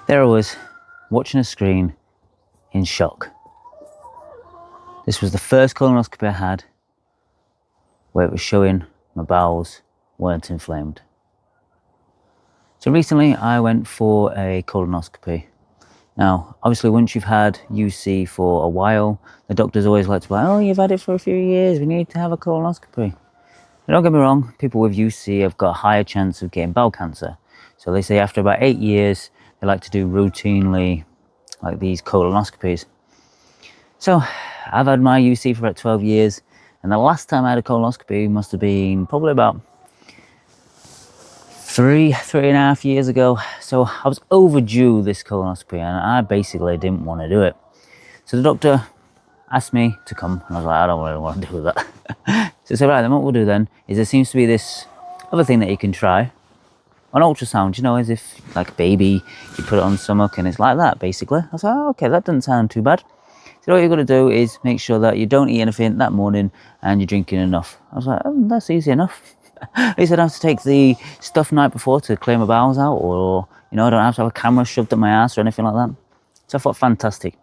There I was, watching a screen in shock. This was the first colonoscopy I had where it was showing my bowels weren't inflamed. So recently I went for a colonoscopy. Now, obviously once you've had UC for a while, the doctors always like to be like, oh, you've had it for a few years, we need to have a colonoscopy. Now, don't get me wrong, people with UC have got a higher chance of getting bowel cancer. So they say after about 8 years, they like to do routinely like these colonoscopies. So I've had my UC for about 12 years, and the last time I had a colonoscopy must have been probably about three and a half years ago. So I was overdue this colonoscopy, and I basically didn't want to do it. So the doctor asked me to come, and I was like, I don't really want to do that. So I said, right, then what we'll do then is there seems to be this other thing that you can try. An ultrasound, you know, as if like a baby, you put it on the stomach and it's like that, basically. I was like, oh, okay, that doesn't sound too bad. So what you're going to do is make sure that you don't eat anything that morning and you're drinking enough. I was like, oh, that's easy enough. At least I don't have to take the stuff the night before to clear my bowels out, or, you know, I don't have to have a camera shoved up my ass or anything like that. So I thought, fantastic,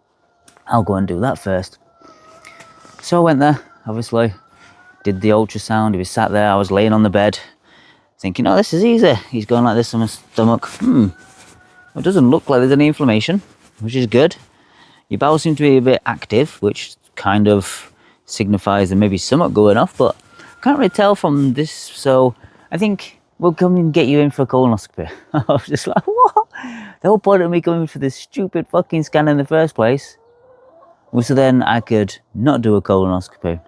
I'll go and do that first. So I went there, obviously, did the ultrasound. He was sat there, I was laying on the bed, thinking, oh, this is easy. He's going like this on my stomach. It doesn't look like there's any inflammation, which is good. Your bowels seem to be a bit active, which kind of signifies there may be somewhat going off, but I can't really tell from this. So I think we'll come and get you in for a colonoscopy. I was just like, what? The whole point of me coming for this stupid fucking scan in the first place was so then I could not do a colonoscopy.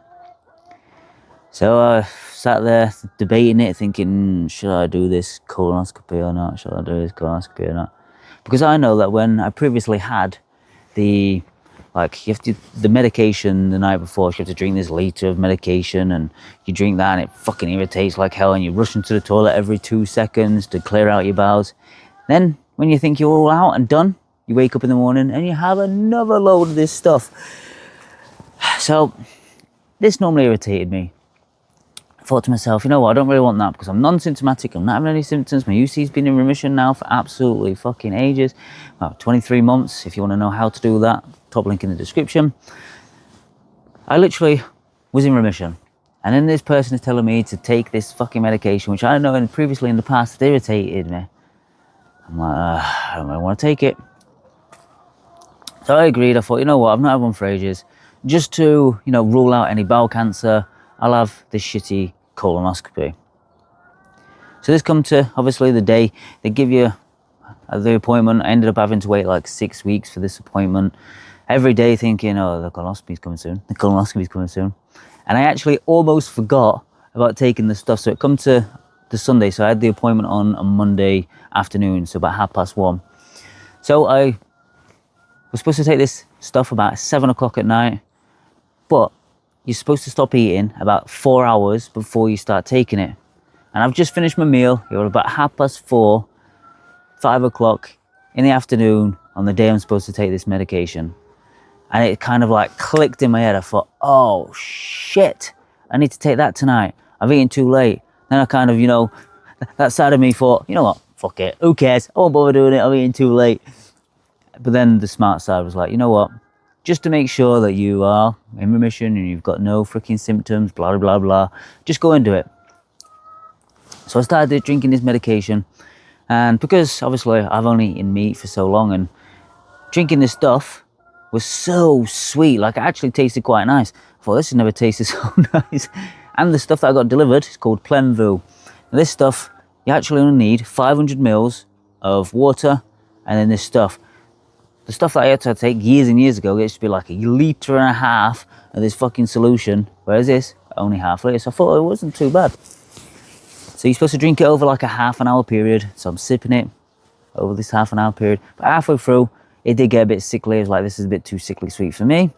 So I sat there debating it, thinking, should I do this colonoscopy or not? Should I do this colonoscopy or not? Because I know that when I previously had the medication the night before, you have to drink this liter of medication, and you drink that and it fucking irritates like hell, and you rush into the toilet every 2 seconds to clear out your bowels. Then when you think you're all out and done, you wake up in the morning and you have another load of this stuff. So this normally irritated me. I thought to myself, you know what, I don't really want that because I'm non-symptomatic, I'm not having any symptoms, my UC's been in remission now for absolutely fucking ages. Well, 23 months, if you want to know how to do that, top link in the description. I literally was in remission. And then this person is telling me to take this fucking medication, which I know previously in the past had irritated me. I'm like, I don't really want to take it. So I agreed. I thought, you know what, I've not had one for ages. Just to, you know, rule out any bowel cancer, I'll have this shitty colonoscopy. So this come to, obviously, the day they give you the appointment. I ended up having to wait like 6 weeks for this appointment. Every day thinking, oh, the colonoscopy's coming soon. The colonoscopy's coming soon. And I actually almost forgot about taking the stuff. So it come to the Sunday. So I had the appointment on a Monday afternoon, so about 1:30. So I was supposed to take this stuff about 7 o'clock at night, but you're supposed to stop eating about 4 hours before you start taking it. And I've just finished my meal. It was about 4:30, 5 o'clock in the afternoon on the day I'm supposed to take this medication. And it kind of like clicked in my head. I thought, oh shit, I need to take that tonight. I've eaten too late. Then I kind of, you know, that side of me thought, you know what, fuck it, who cares? I won't bother doing it, I'm eating too late. But then the smart side was like, you know what, just to make sure that you are in remission and you've got no freaking symptoms, blah, blah, blah, just go and do it. So I started drinking this medication, and because obviously I've only eaten meat for so long, and drinking this stuff was so sweet, like it actually tasted quite nice. I thought, this has never tasted so nice. And the stuff that I got delivered is called Plenvu. Now this stuff, you actually only need 500 mils of water, and then this stuff. The stuff that I had to take years and years ago, it used to be like 1.5 liters of this fucking solution, whereas this, only half liter. So I thought it wasn't too bad. So you're supposed to drink it over like a half an hour period. So I'm sipping it over this half an hour period. But halfway through, it did get a bit sickly. I was like, this is a bit too sickly sweet for me.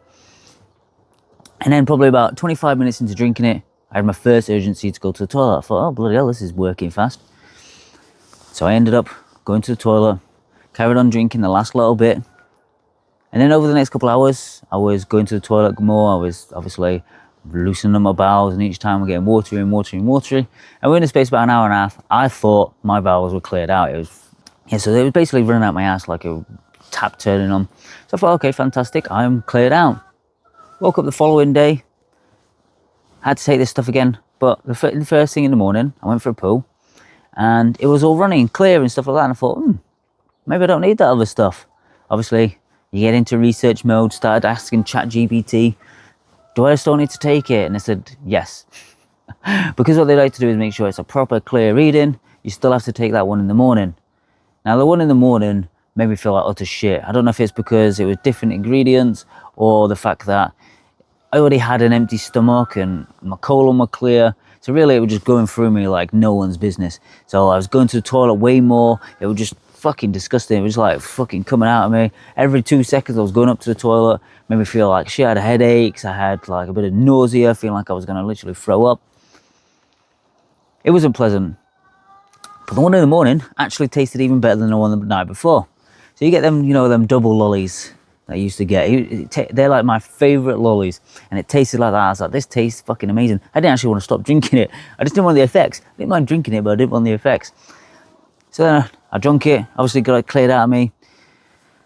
And then probably about 25 minutes into drinking it, I had my first urgency to go to the toilet. I thought, oh, bloody hell, this is working fast. So I ended up going to the toilet, carried on drinking the last little bit. And then over the next couple of hours, I was going to the toilet more. I was obviously loosening up my bowels, and each time we're getting watery and watery and watery. And within the space of about an hour and a half, I thought my bowels were cleared out. It was Yeah, so it was basically running out my ass like a tap turning on. So I thought, okay, fantastic, I'm cleared out. Woke up the following day, had to take this stuff again, but the first thing in the morning, I went for a poo, and it was all running clear and stuff like that, and I thought, maybe I don't need that other stuff. Obviously, you get into research mode, started asking ChatGPT, do I still need to take it? And I said, yes. Because what they like to do is make sure it's a proper, clear reading, you still have to take that one in the morning. Now, the one in the morning made me feel like utter shit. I don't know if it's because it was different ingredients or the fact that I already had an empty stomach and my colon was clear. So really it was just going through me like no one's business. So I was going to the toilet way more. It was just fucking disgusting. It was like fucking coming out of me. Every 2 seconds I was going up to the toilet. Made me feel like shit. I had headaches. I had like a bit of nausea, feeling like I was going to literally throw up. It wasn't pleasant. But the one in the morning actually tasted even better than the one the night before. So you get them, you know, them double lollies that I used to get. They're like my favourite lollies. And it tasted like that. I was like, this tastes fucking amazing. I didn't actually want to stop drinking it. I just didn't want the effects. I didn't mind drinking it, but I didn't want the effects. So then I drank it. Obviously got it cleared out of me.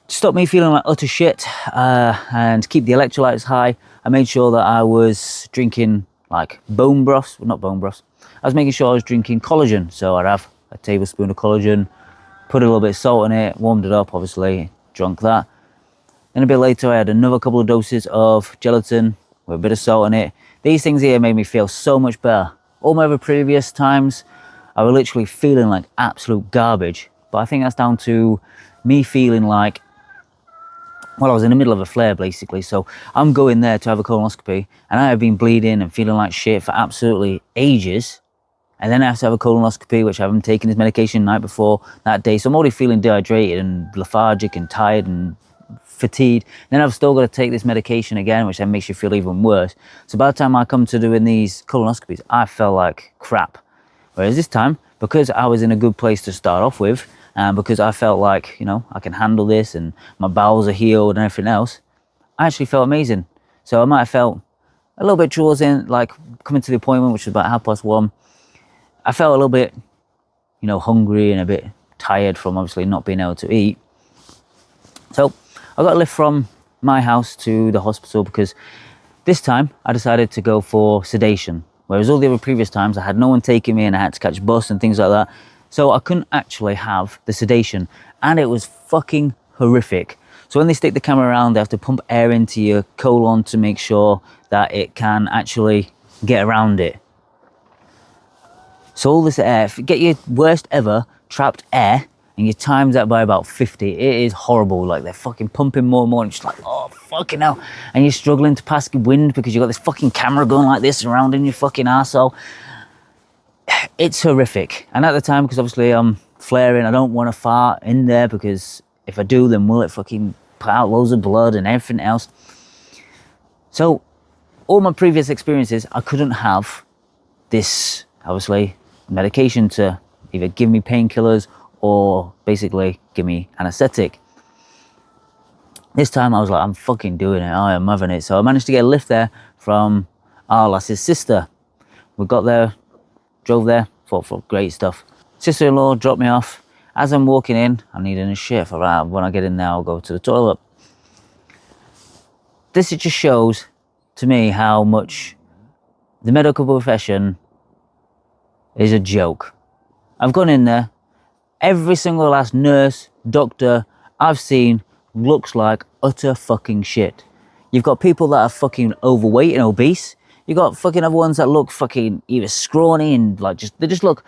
To stop me feeling like utter shit and keep the electrolytes high, I made sure that I was drinking like bone broths. Well, not bone broths. I was making sure I was drinking collagen. So I'd have a tablespoon of collagen, put a little bit of salt in it, warmed it up, obviously, drank that. Then a bit later, I had another couple of doses of gelatin with a bit of salt in it. These things here made me feel so much better. All my other previous times, I was literally feeling like absolute garbage. But I think that's down to me feeling like, well, I was in the middle of a flare, basically. So I'm going there to have a colonoscopy, and I have been bleeding and feeling like shit for absolutely ages. And then I have to have a colonoscopy, which I haven't taken his medication the night before that day. So I'm already feeling dehydrated and lethargic and tired and fatigued. Then I've still got to take this medication again, which then makes you feel even worse. So by the time I come to doing these colonoscopies, I felt like crap. Whereas this time, because I was in a good place to start off with, and because I felt like, you know, I can handle this and my bowels are healed and everything else, I actually felt amazing. So I might have felt a little bit towards in, like coming to the appointment, which was about 1:30. I felt a little bit, you know, hungry and a bit tired from obviously not being able to eat. So I got a lift from my house to the hospital because this time I decided to go for sedation. Whereas all the other previous times I had no one taking me and I had to catch bus and things like that. So I couldn't actually have the sedation, and it was fucking horrific. So when they stick the camera around, they have to pump air into your colon to make sure that it can actually get around it. So all this air, get your worst ever trapped air and you times that by about 50. It is horrible. Like they're fucking pumping more and more and just like, oh, fucking hell. And you're struggling to pass wind because you've got this fucking camera going like this around in your fucking arsehole. It's horrific. And at the time, because obviously I'm flaring, I don't want to fart in there because if I do, then will it fucking put out loads of blood and everything else. So all my previous experiences, I couldn't have this, obviously, medication to either give me painkillers or basically give me anesthetic. This time I was like, I'm fucking doing it. I am having it. So I managed to get a lift there from our lass's sister. We got there, drove there, thought great stuff. Sister-in-law dropped me off. As I'm walking in, I'm needing a shit. For right, when I get in there, I'll go to the toilet. This just shows to me how much the medical profession is a joke. I've gone in there. Every single last nurse, doctor I've seen looks like utter fucking shit. You've got people that are fucking overweight and obese. You got fucking other ones that look fucking either scrawny and like they just look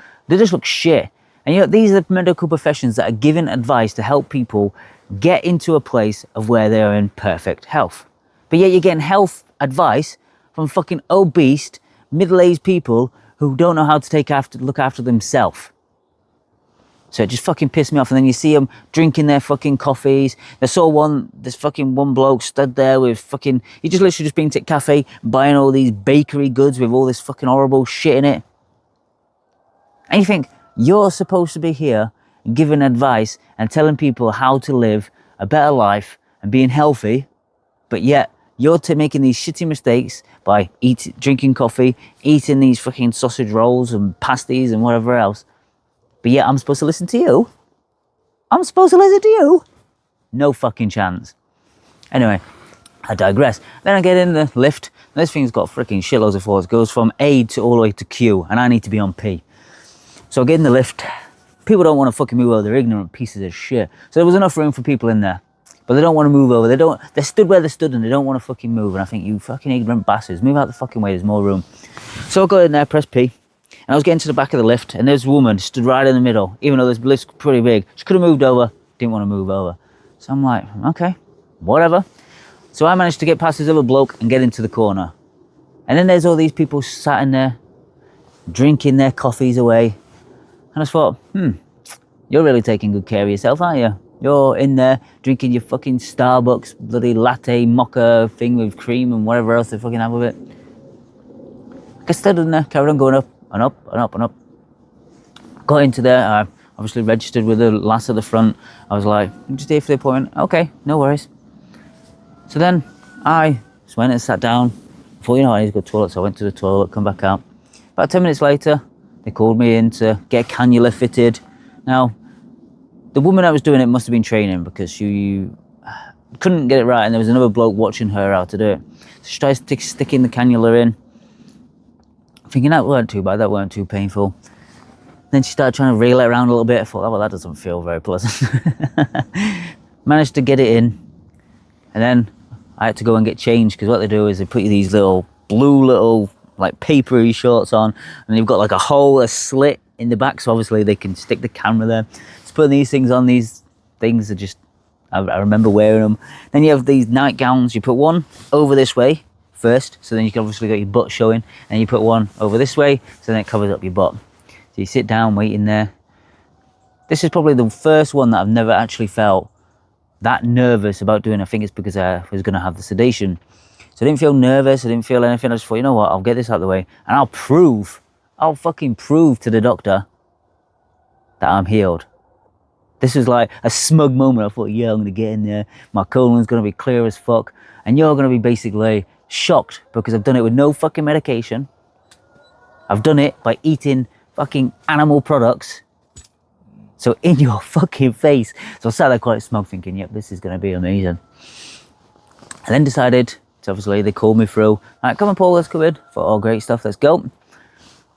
shit. And you know, these are the medical professions that are giving advice to help people get into a place of where they're in perfect health. But yet you're getting health advice from fucking obese, middle-aged people who don't know how to look after themselves. So it just fucking pissed me off. And then you see them drinking their fucking coffees. I saw this fucking one bloke stood there with fucking, he just literally just been to a cafe buying all these bakery goods with all this fucking horrible shit in it. And you think, you're supposed to be here giving advice and telling people how to live a better life and being healthy, but yet you're making these shitty mistakes by drinking coffee, eating these fucking sausage rolls and pasties and whatever else. But yet I'm supposed to listen to you? I'm supposed to listen to you? No fucking chance. Anyway, I digress. Then I get in the lift. This thing's got freaking shitloads of floors. It goes from A to all the way to Q, and I need to be on P. So I get in the lift. People don't want to fucking move over. They're ignorant pieces of shit. So there was enough room for people in there, but they don't want to move over. They stood where they stood and they don't want to fucking move. And I think, you fucking ignorant bastards, move out the fucking way. There's more room. So I got in there, press P, and I was getting to the back of the lift, and there's a woman stood right in the middle, even though this lift's pretty big. She could have moved over, didn't want to move over. So I'm like, okay, whatever. So I managed to get past this other bloke and get into the corner. And then there's all these people sat in there, drinking their coffees away. And I thought, you're really taking good care of yourself, aren't you? You're in there drinking your fucking Starbucks bloody latte mocha thing with cream and whatever else they fucking have with it. I stood in there, carried on going up and up and up and up. Got into there, I obviously registered with the lass at the front. I was like, I'm just here for the appointment. Okay, no worries. So then I just went and sat down. I thought, I need to go to the toilet, so I went to the toilet, come back out. About 10 minutes later, they called me in to get a cannula fitted. Now, the woman that was doing it must have been training, because she couldn't get it right, and there was another bloke watching her how to do it. So she tried sticking the cannula in, thinking that weren't too bad, that weren't too painful. Then she started trying to reel it around a little bit. I thought, well, that doesn't feel very pleasant. Managed to get it in, and then I had to go and get changed, because what they do is they put you these little blue like papery shorts on, and you've got like a slit in the back, so obviously they can stick the camera there. Just putting these things on, these things are just, I remember wearing them. Then you have these nightgowns. You put one over this way first, so then you can obviously get your butt showing, and you put one over this way, so then it covers up your butt. So you sit down waiting there. This is probably the first one that I've never actually felt that nervous about doing. I think it's because I was going to have the sedation. So I didn't feel nervous, I didn't feel anything. I just thought, you know what, I'll get this out of the way, and I'll fucking prove to the doctor that I'm healed. This was like a smug moment. I thought, yeah, I'm going to get in there, my colon's going to be clear as fuck, and you're going to be basically shocked, because I've done it with no fucking medication. I've done it by eating fucking animal products. So in your fucking face. So I sat there quite smug thinking, yep, this is going to be amazing. I then decided, so obviously they called me through. Alright, come on Paul, let's come in. Thought, oh great stuff, let's go.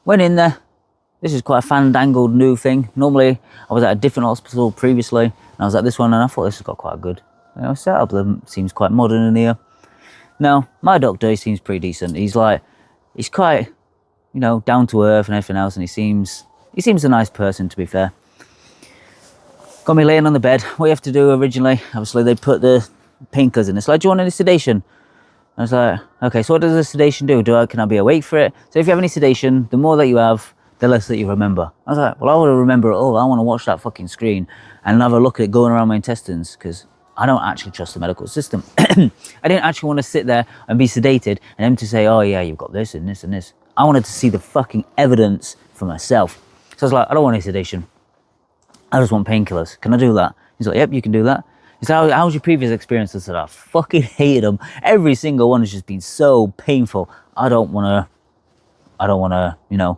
Went in there. This is quite a fandangled new thing. Normally I was at a different hospital previously, and I was at this one, and I thought this has got quite a good setup. Seems quite modern in here. Now, my doctor, he seems pretty decent. He's quite, down to earth and everything else, and he seems a nice person, to be fair. Got me laying on the bed. What you have to do originally, obviously they put the painkillers in. It's like, do you want any sedation? I was like, okay, so what does the sedation do? Can I be awake for it? So if you have any sedation, the more that you have, the less that you remember. I was like, well, I want to remember it all. I want to watch that fucking screen and have a look at it going around my intestines, because I don't actually trust the medical system. I didn't actually want to sit there and be sedated and them to say, oh yeah, you've got this and this and this. I wanted to see the fucking evidence for myself. So I was like, I don't want any sedation. I just want painkillers. Can I do that? He's like, yep, you can do that. He said, how was your previous experience? I said, I fucking hated them. Every single one has just been so painful. I don't want to,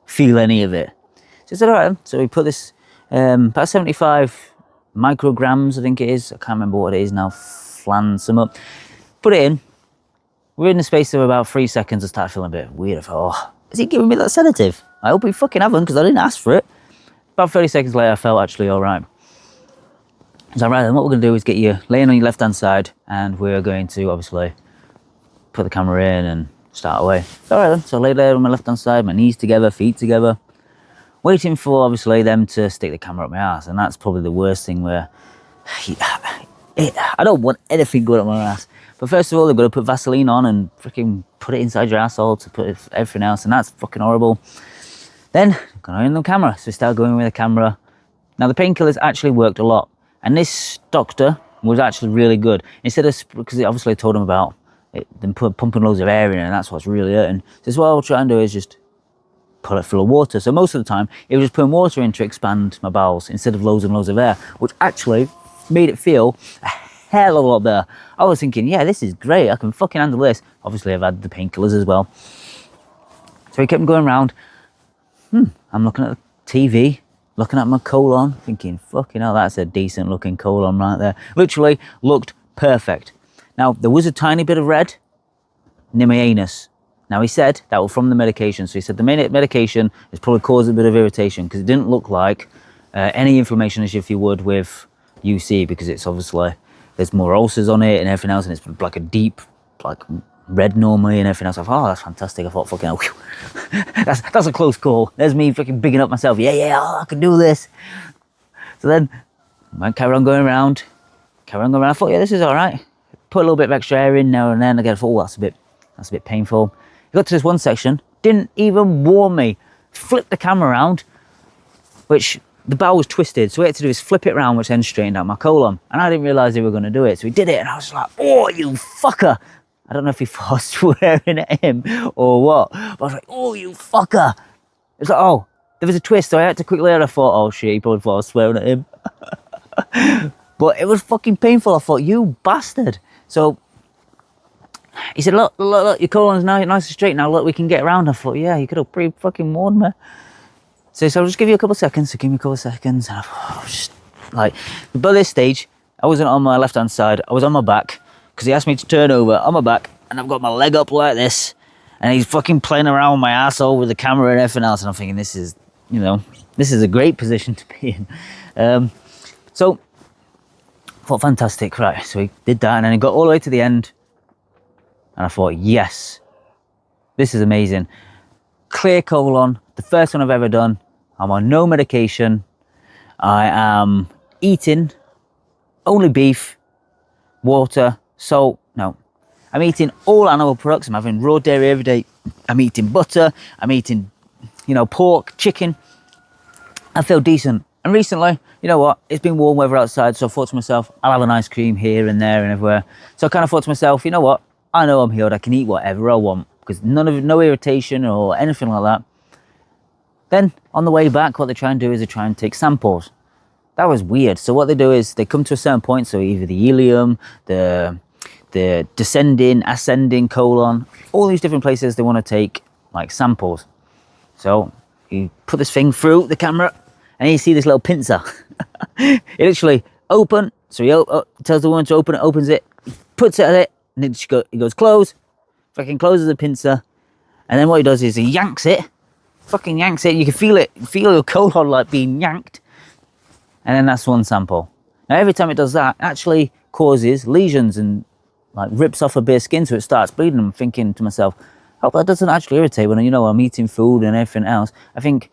feel any of it. So he said, all right. So we put this, about 75 micrograms, I think it is. I can't remember what it is now. Flan some up. Put it in. We're in the space of about 3 seconds. I started feeling a bit weird. I thought, oh, is he giving me that sedative? I hope he fucking haven't, because I didn't ask for it. About 30 seconds later, I felt actually all right. So right then, what we're going to do is get you laying on your left-hand side, and we're going to obviously put the camera in and start away. So all right then, so I lay there on my left-hand side, my knees together, feet together, waiting for obviously them to stick the camera up my ass, and that's probably the worst thing, where I don't want anything going up my ass. But first of all, they've got to put Vaseline on and freaking put it inside your asshole to put everything else, and that's fucking horrible. Then, going in the camera. So we start going with the camera. Now, the painkillers actually worked a lot. And this doctor was actually really good. Instead of, because it obviously told him about them pumping loads of air in, and that's what's really hurting. So what I'll try and do is just put it full of water. So most of the time, it was just putting water in to expand my bowels instead of loads and loads of air, which actually made it feel a hell of a lot better. I was thinking, yeah, this is great. I can fucking handle this. Obviously, I've had the painkillers as well. So he kept going around. I'm looking at the TV. looking at my colon, thinking, fucking hell, that's a decent looking colon right there. Literally looked perfect. Now, there was a tiny bit of red near my anus. Now, he said that was from the medication. So he said the medication is probably caused a bit of irritation because it didn't look like any inflammation as if you would with UC, because it's obviously, there's more ulcers on it and everything else, and it's like a deep, like red normally and everything else. I thought, oh, that's fantastic. I thought, fucking hell, that's a close call. There's me fucking bigging up myself. Yeah, oh, I can do this. So then I carry on going around. I thought, yeah, this is all right. Put a little bit of extra air in now and then. Again, I thought, oh, that's a bit painful. I got to this one section, didn't even warn me. Flipped the camera around, which the bowel was twisted. So what he had to do is flip it around, which then straightened out my colon. And I didn't realise they were going to do it. So he did it, and I was like, oh, you fucker. I don't know if he thought I was swearing at him or what. But I was like, oh, you fucker. It's like, oh, there was a twist. So I had to quickly, and I thought, oh, shit, he probably thought I was swearing at him. But it was fucking painful. I thought, you bastard. So he said, look, your colon's now nice and straight now. Look, we can get around. I thought, yeah, you could have pretty fucking warned me. So I'll just give you a couple of seconds. So give me a couple of seconds. And I thought, oh, just like, by this stage, I wasn't on my left-hand side. I was on my back because he asked me to turn over on my back, and I've got my leg up like this, and he's fucking playing around with my asshole with the camera and everything else. And I'm thinking, this is, you know, this is a great position to be in. So I thought, fantastic, right? So he did that, and then he got all the way to the end. And I thought, yes, this is amazing. Clear colon, the first one I've ever done. I'm on no medication. I am eating only beef, water, salt. No, I'm eating all animal products. I'm having raw dairy every day. I'm eating butter. I'm eating, you know, pork, chicken. I feel decent. And recently, you know what? It's been warm weather outside, so I thought to myself, I'll have an ice cream here and there and everywhere. So I kind of thought to myself, you know what? I know I'm healed. I can eat whatever I want because no irritation or anything like that. Then on the way back, what they try and do is they try and take samples. That was weird. So what they do is they come to a certain point. So either the ileum, the descending, ascending colon, all these different places they want to take like samples. So you put this thing through the camera, and you see this little pincer. It literally open. So he tells the woman to open it, opens it, puts it at it. And then he goes, close, fucking closes the pincer. And then what he does is he yanks it, fucking yanks it. You can feel your colon like being yanked. And then that's one sample. Now, every time it does that, it actually causes lesions and like rips off a bit of skin so it starts bleeding. I'm thinking to myself, I hope that doesn't actually irritate when, you know, I'm eating food and everything else. I think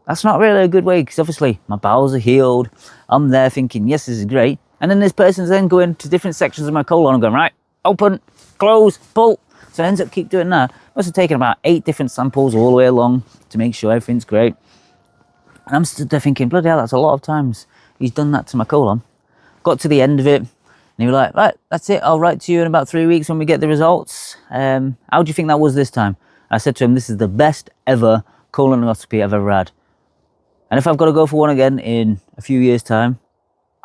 that's not really a good way because obviously my bowels are healed. I'm there thinking, yes, this is great. And then this person's then going to different sections of my colon and going, right, open, close, pull. So I ends up keep doing that. Must have taken about 8 different samples all the way along to make sure everything's great. And I'm stood there thinking, bloody hell, that's a lot of times he's done that to my colon. Got to the end of it, and he was like, right, that's it. I'll write to you in about 3 weeks when we get the results. How do you think that was this time? I said to him, this is the best ever colonoscopy I've ever had. And if I've got to go for one again in a few years' time,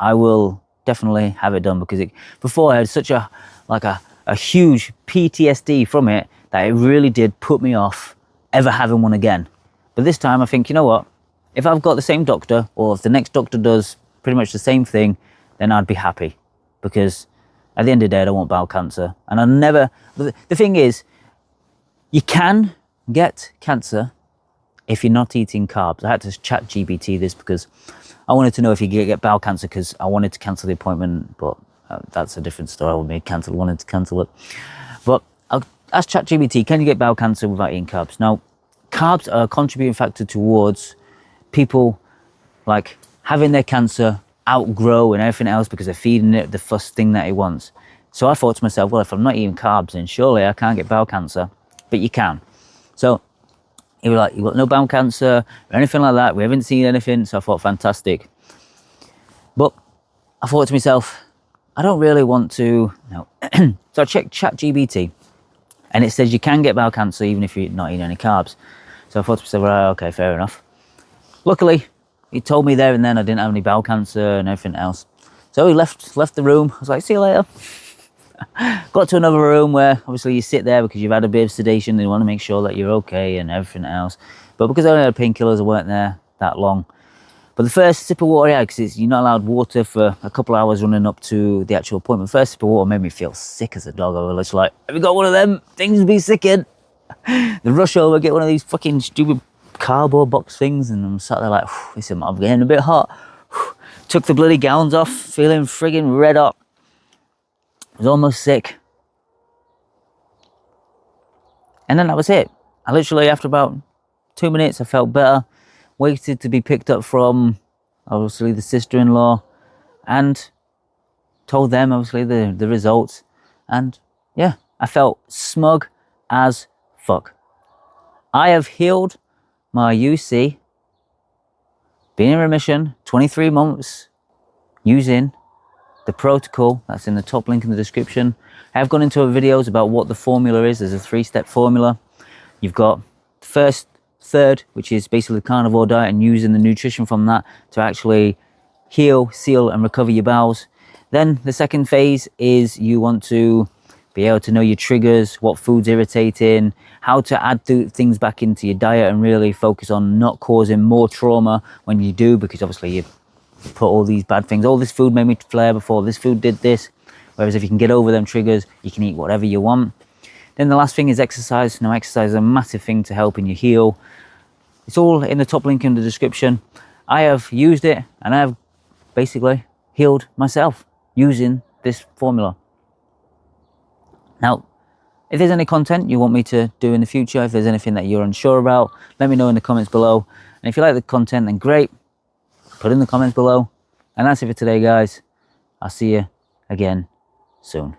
I will definitely have it done because before I had such a huge PTSD from it that it really did put me off ever having one again. But this time I think, you know what? If I've got the same doctor or if the next doctor does pretty much the same thing, then I'd be happy because at the end of the day, I don't want bowel cancer. And the thing is, you can get cancer if you're not eating carbs. I had to chat GBT this because I wanted to know if you could get bowel cancer because I wanted to cancel the appointment, but that's a different story. I wanted to cancel it. But I asked ChatGPT, can you get bowel cancer without eating carbs? Now, carbs are a contributing factor towards people like having their cancer outgrow and everything else because they're feeding it the first thing that it wants. So I thought to myself, well, if I'm not eating carbs, then surely I can't get bowel cancer, but you can. So he was like, you've got no bowel cancer or anything like that. We haven't seen anything. So I thought, fantastic. But I thought to myself, I don't really want to, no. So I checked ChatGPT and it says you can get bowel cancer even if you're not eating any carbs. So I thought to myself, right, okay, fair enough. Luckily, he told me there and then I didn't have any bowel cancer and everything else. So he left the room. I was like, see you later. Got to another room where obviously you sit there because you've had a bit of sedation. They want to make sure that you're okay and everything else. But because I only had painkillers, I weren't there that long. But the first sip of water, yeah, because you're not allowed water for a couple of hours running up to the actual appointment. First sip of water made me feel sick as a dog. I was like, have you got one of them things to be sick in? The rush over, get one of these fucking stupid cardboard box things, and I'm sat there like, listen, I'm getting a bit hot. Took the bloody gowns off, feeling friggin' red hot. Was almost sick. And then that was it. I literally, after about 2 minutes, I felt better. Waited to be picked up from, obviously, the sister-in-law, and told them, obviously, the results. And yeah, I felt smug as fuck. I have healed my UC, been in remission 23 months, using the protocol that's in the top link in the description. I have gone into videos about what the formula is. There's a 3-step formula. You've got the first third, which is basically the carnivore diet and using the nutrition from that to actually heal, seal and recover your bowels. Then the second phase is you want to be able to know your triggers, what food's irritating, how to add things back into your diet and really focus on not causing more trauma when you do, because obviously you put all these bad things, oh, this food made me flare before, this food did this. Whereas if you can get over them triggers, you can eat whatever you want. Then the last thing is exercise. Now, exercise is a massive thing to helping you heal. It's all in the top link in the description. I have used it and I have basically healed myself using this formula. Now, if there's any content you want me to do in the future, if there's anything that you're unsure about, let me know in the comments below. And if you like the content, then great, put in the comments below. And that's it for today, guys. I'll see you again soon.